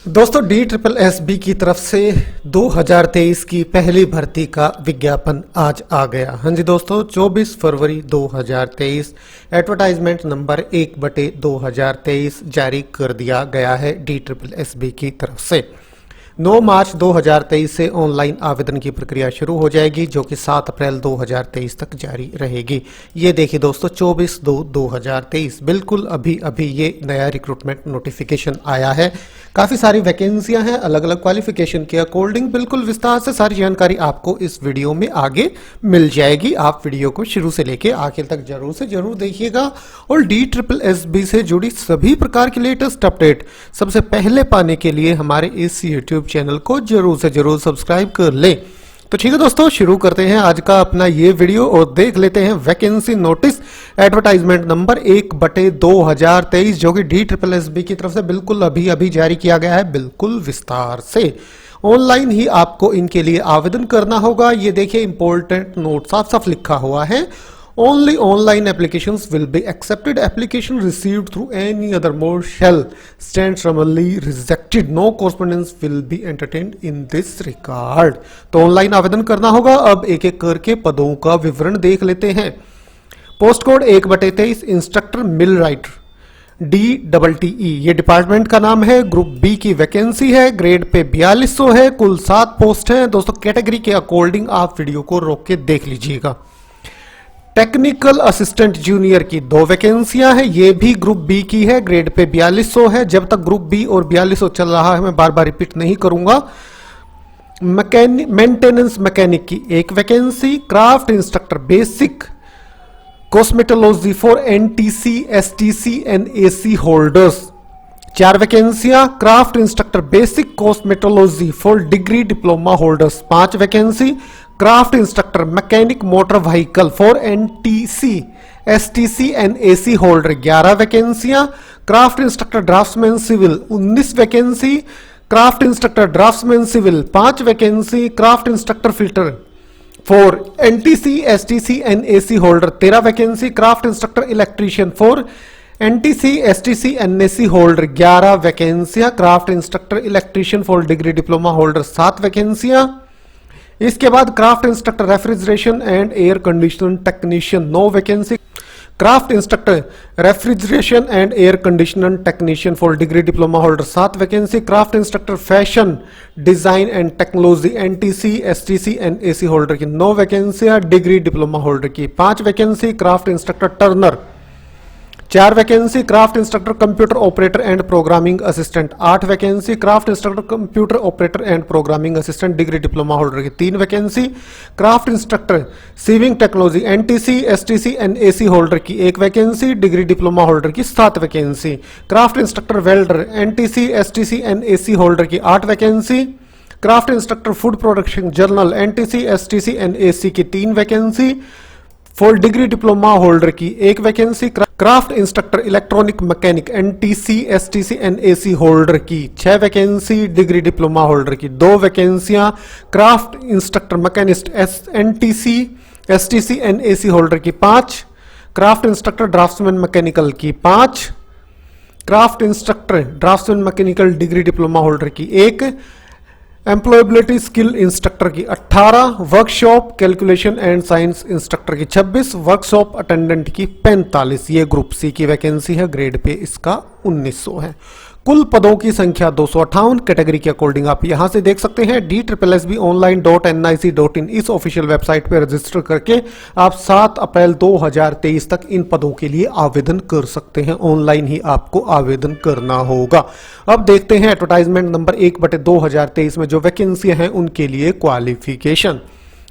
दोस्तों DSSB की तरफ से 2023 की पहली भर्ती का विज्ञापन आज आ गया। हाँ जी दोस्तों, 24 फरवरी 2023 एडवर्टाइजमेंट नंबर 1/2023 जारी कर दिया गया है DSSB की तरफ से। 9 मार्च 2023 से ऑनलाइन आवेदन की प्रक्रिया शुरू हो जाएगी, जो कि 7 अप्रैल 2023 तक जारी रहेगी। ये देखिए दोस्तों, 24/2/2023 बिल्कुल अभी अभी ये नया रिक्रूटमेंट नोटिफिकेशन आया है। काफ़ी सारी वैकेंसियां हैं अलग अलग क्वालिफिकेशन के अकॉर्डिंग। बिल्कुल विस्तार से सारी जानकारी आपको इस वीडियो में आगे मिल जाएगी। आप वीडियो को शुरू से लेके आखिर तक जरूर से जरूर देखिएगा और DSSB से जुड़ी सभी प्रकार की लेटेस्ट अपडेट सबसे पहले पाने के लिए हमारे इस यूट्यूब चैनल को जरूर से जरूर सब्सक्राइब कर ले। तो ठीक है दोस्तों, शुरू करते हैं आज का अपना ये वीडियो और देख लेते हैं वैकेंसी नोटिस एडवर्टाइजमेंट नंबर 1/2023 जो कि DSSB की तरफ से बिल्कुल अभी अभी जारी किया गया है। बिल्कुल विस्तार से ऑनलाइन ही आपको इनके लिए आवेदन करना होगा। ये देखिए इंपॉर्टेंट नोट साफ साफ लिखा हुआ है। Only online applications will be accepted. Application received through any other mode shall stand summarily rejected. No correspondence will be entertained in this regard. तो ऑनलाइन आवेदन करना होगा। अब एक एक करके पदों का विवरण देख लेते हैं। पोस्ट कोड 1/23 इंस्ट्रक्टर मिल राइटर DTTE, ये डिपार्टमेंट का नाम है। ग्रुप बी की वैकेंसी है। ग्रेड पे 4200 है। कुल 7 पोस्ट हैं। दोस्तों कैटेगरी के अकॉर्डिंग आप वीडियो को रोक के देख लीजिएगा। टेक्निकल असिस्टेंट जूनियर की 2 वैकेंसियां हैं। ये भी ग्रुप बी की है। ग्रेड पे 4200 है। जब तक ग्रुप बी और 4200 चल रहा है मैं बार बार रिपीट नहीं करूंगा। मेंटेनेंस मैकेनिक की 1 vacancy. Craft instructor basic cosmetology for NTC STC and AC holders 4 वैकेंसियां। Craft instructor basic cosmetology for degree diploma holders 5 vacancy. Craft instructor mechanic motor vehicle for NTC STC and AC holder 11 वैकेंसियां। Craft instructor draughtsman civil 19 vacancy. Craft instructor draughtsman civil 5 vacancy. Craft instructor filter for NTC STC and AC holder 13 vacancy. Craft instructor electrician for NTC STC and AC holder 11 वैकेंसियां। Craft instructor electrician for degree diploma holder 7 वैकेंसियां। इसके बाद craft instructor refrigeration and air conditioner technician 9 vacancy. Craft instructor refrigeration and air conditioner technician for degree diploma holder 7 vacancy. Craft instructor fashion design and technology NTC STC and AC holder की 9 वैकेंसियां। Degree diploma holder की 5 vacancy. Craft instructor turner 4 vacancy. Craft instructor computer operator and programming assistant 8 vacancy. Craft instructor computer operator and programming assistant degree diploma holder की 3 vacancy. Craft instructor sewing technology NTC STC and AC holder की 1 vacancy. Degree diploma holder की 7 vacancy. Craft instructor welder NTC STC and AC holder की 8 vacancy. Craft instructor food production general NTC STC and AC की 3 vacancy. For degree diploma holder की 1 vacancy. Craft instructor electronic mechanic NTC STC and AC holder की 6 vacancy. Degree diploma holder की 2 वैकेंसियां। Craft instructor machinist NTC STC and AC holder की 5। Craft instructor draughtsman mechanical की 5। Craft instructor draughtsman mechanical degree diploma holder की 1। Employability skill instructor की 18। Workshop calculation and science instructor की 26। Workshop attendant की 45। ये group C की vacancy है। Grade pay इसका 1900 है। कुल पदों की संख्या 258। कैटेगरी के अकॉर्डिंग आप यहां से देख सकते हैं। DSSB online.nic.in इस ऑफिशियल वेबसाइट पर रजिस्टर करके आप 7 अप्रैल 2023 तक इन पदों के लिए आवेदन कर सकते हैं। ऑनलाइन ही आपको आवेदन करना होगा। अब देखते हैं एडवर्टाइजमेंट नंबर 1/2023 में जो वैकेंसियां हैं उनके लिए क्वालिफिकेशन।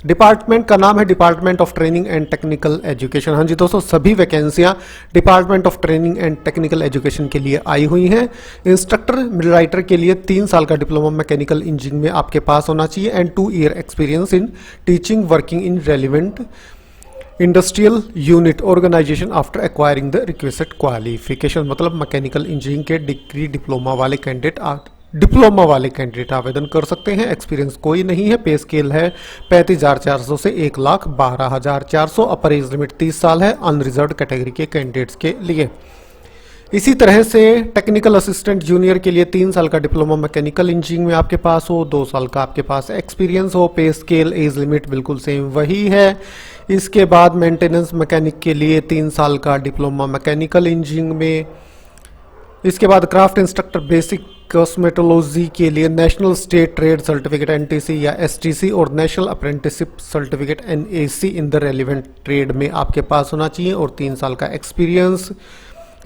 डिपार्टमेंट का नाम है department of training and technical education. हाँ जी दोस्तों, सभी वैकेंसियां department of training and technical education के लिए आई हुई हैं। इंस्ट्रक्टर मिड राइटर के लिए 3 साल का डिप्लोमा मैकेनिकल इंजीनियरिंग में आपके पास होना चाहिए and 2 year experience in teaching working in relevant industrial unit organisation after acquiring the requested qualification. मतलब मैकेनिकल इंजीनियरिंग के डिग्री डिप्लोमा वाले कैंडिडेट आवेदन कर सकते हैं। एक्सपीरियंस कोई नहीं है। पे स्केल है 35,400 से 1,12,400। अपर एज लिमिट 30 साल है अनरिजर्व कैटेगरी के कैंडिडेट्स के लिए। इसी तरह से टेक्निकल असिस्टेंट जूनियर के लिए 3 साल का डिप्लोमा मैकेनिकल इंजीनियरिंग में आपके पास हो, 2 साल का आपके पास एक्सपीरियंस हो। पे स्केल एज लिमिट बिल्कुल सेम वही है। इसके बाद मेंटेनेंस मैकेनिक के लिए 3 साल का डिप्लोमा मैकेनिकल इंजीनियरिंग में। इसके बाद क्राफ्ट इंस्ट्रक्टर बेसिक कॉस्मेटोलॉजी के लिए national state trade certificate NTC या एसटीसी और national apprenticeship certificate NAC in the relevant trade में आपके पास होना चाहिए और 3 साल का एक्सपीरियंस।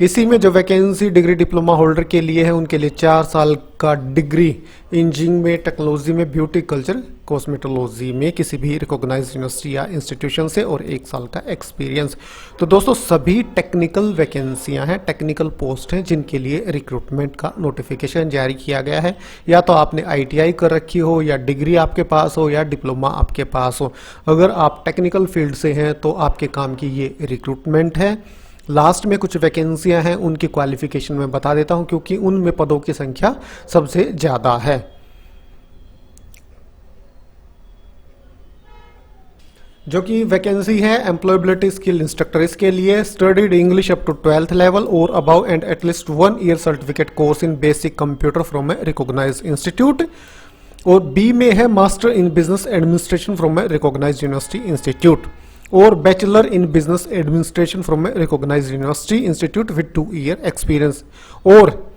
इसी में जो वैकेंसी डिग्री डिप्लोमा होल्डर के लिए है उनके लिए 4 साल का डिग्री इंजीनियरिंग में, टेक्नोलॉजी में, ब्यूटी कल्चर कॉस्मेटोलॉजी में किसी भी रिकॉग्नाइज्ड यूनिवर्सिटी या इंस्टीट्यूशन से और 1 साल का एक्सपीरियंस। तो दोस्तों सभी टेक्निकल वैकेंसियां हैं, टेक्निकल पोस्ट हैं जिनके लिए रिक्रूटमेंट का नोटिफिकेशन जारी किया गया है। या तो आपने ITI कर रखी हो या डिग्री आपके पास हो या डिप्लोमा आपके पास हो। अगर आप टेक्निकल फील्ड से हैं तो आपके काम की ये रिक्रूटमेंट है। लास्ट में कुछ वैकेंसियां हैं, उनकी क्वालिफिकेशन मैं बता देता हूं क्योंकि उनमें पदों की संख्या सबसे ज्यादा है। जो कि वैकेंसी है एम्प्लॉयबिलिटी स्किल इंस्ट्रक्टर, इसके लिए studied English up to 12th level और above and at least 1 year certificate course in basic computer from a recognised institute. और बी में है master in business administration from a recognised university institute और bachelor in business administration from a recognised university institute with 2 year experience. और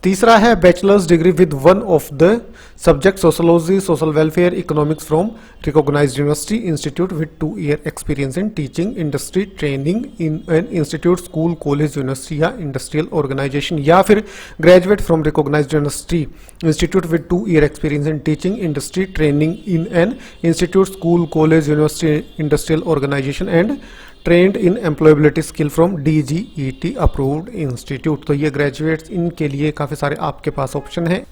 तीसरा है bachelors degree with one of the subject sociology, social welfare, economics from recognised university institute with 2 year experience in teaching, industry training in an institute, school, college, university या industrial organisation, या फिर graduate from recognised university institute with 2 year experience in teaching, industry training in an institute, school, college, university, industrial organisation and trained in employability skill from DGET approved institute. तो ये graduates, इनके लिए काफ़ी सारे आपके पास option है।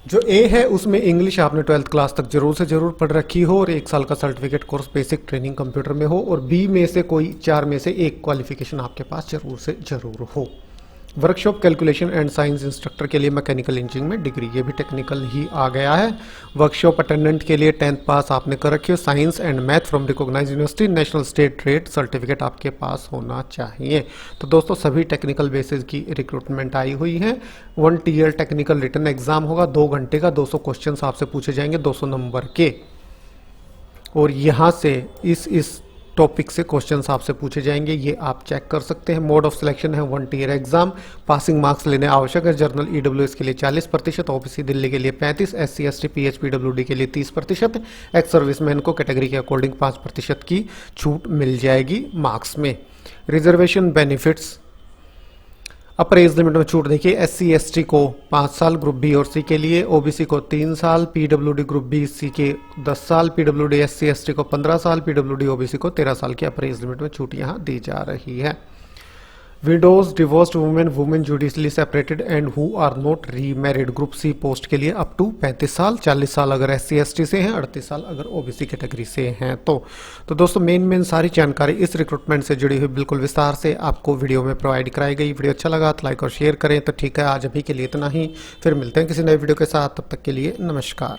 जो ए है उसमें इंग्लिश आपने 12th क्लास तक जरूर से जरूर पढ़ रखी हो और 1 साल का certificate course basic training computer में हो। और बी में से कोई 4 में से एक क्वालिफिकेशन आपके पास जरूर से जरूर हो। Workshop calculation and science instructor के लिए मैकेनिकल इंजीनियरिंग में डिग्री, ये भी टेक्निकल ही आ गया है। वर्कशॉप अटेंडेंट के लिए 10th पास आपने कर रखी हो, science and math from recognised university, national state trade certificate आपके पास होना चाहिए। तो दोस्तों सभी टेक्निकल बेसिस की रिक्रूटमेंट आई हुई है। 1 टीयर टेक्निकल रिटन एग्जाम होगा, 2 घंटे का, 200 क्वेश्चन आपसे पूछे जाएंगे 200 नंबर के। और यहाँ से इस टॉपिक से क्वेश्चंस आपसे पूछे जाएंगे, ये आप चेक कर सकते हैं। मोड ऑफ सिलेक्शन है 1 टीयर एग्जाम, पासिंग मार्क्स लेने आवश्यक है। जनरल EWS के लिए 40%, OBC दिल्ली के लिए 35%, SC ST PHPWD के लिए 30%, एक्स सर्विसमैन को कैटेगरी के अकॉर्डिंग 5% की छूट मिल जाएगी मार्क्स में। रिजर्वेशन बेनिफिट्स, अपर एज लिमिट में छूट देखिए, SC ST को 5 साल ग्रुप बी और सी के लिए, OBC को 3 साल, PWD ग्रुप बी सी के 10 साल, PWD SC ST को 15 साल, PWD OBC को 13 साल की अपर एज लिमिट में छूट यहाँ दी जा रही है। Widows, divorced women, women judicially separated and who are not remarried group C post के लिए अप टू 35 साल, 40 साल अगर SC ST से हैं, 38 साल अगर OBC कैटेगरी से हैं। तो दोस्तों मेन सारी जानकारी इस रिक्रूटमेंट से जुड़ी हुई बिल्कुल विस्तार से आपको वीडियो में प्रोवाइड कराई गई। वीडियो अच्छा लगा तो लाइक और शेयर करें। तो ठीक है, आज अभी के लिए इतना ही, फिर मिलते हैं किसी नए वीडियो के साथ, तब तक के लिए नमस्कार।